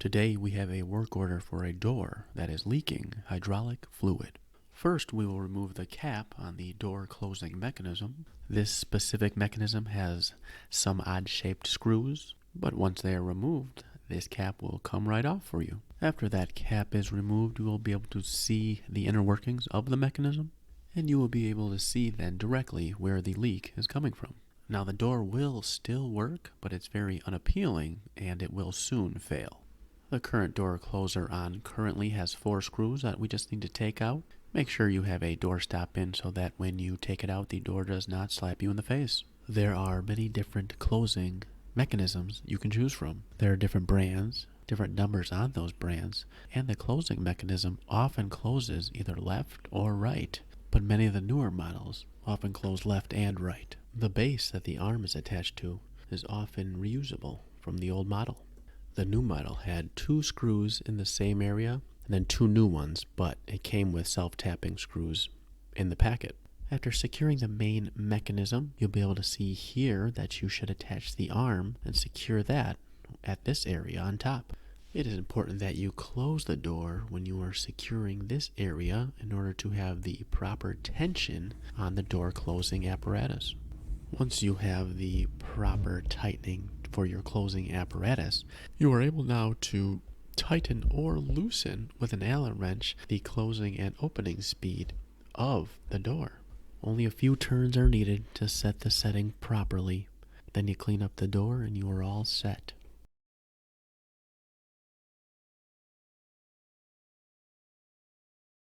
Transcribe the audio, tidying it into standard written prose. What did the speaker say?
Today we have a work order for a door that is leaking hydraulic fluid. First, we will remove the cap on the door closing mechanism. This specific mechanism has some odd-shaped screws, but once they are removed, this cap will come right off for you. After that cap is removed, you will be able to see the inner workings of the mechanism, and you will be able to see then directly where the leak is coming from. Now the door will still work, but it's very unappealing and it will soon fail. The current door closer on currently has 4 screws that we just need to take out. Make sure you have a door stop in so that when you take it out, the door does not slap you in the face. There are many different closing mechanisms you can choose from. There are different brands, different numbers on those brands, and the closing mechanism often closes either left or right, but many of the newer models often close left and right. The base that the arm is attached to is often reusable from the old model. The new model had 2 screws in the same area and then 2 new ones, but it came with self-tapping screws in the packet. After securing the main mechanism, you'll be able to see here that you should attach the arm and secure that at this area on top. It is important that you close the door when you are securing this area in order to have the proper tension on the door closing apparatus. Once you have the proper tightening for your closing apparatus, you are able now to tighten or loosen with an Allen wrench the closing and opening speed of the door. Only a few turns are needed to set the setting properly. Then you clean up the door and you are all set.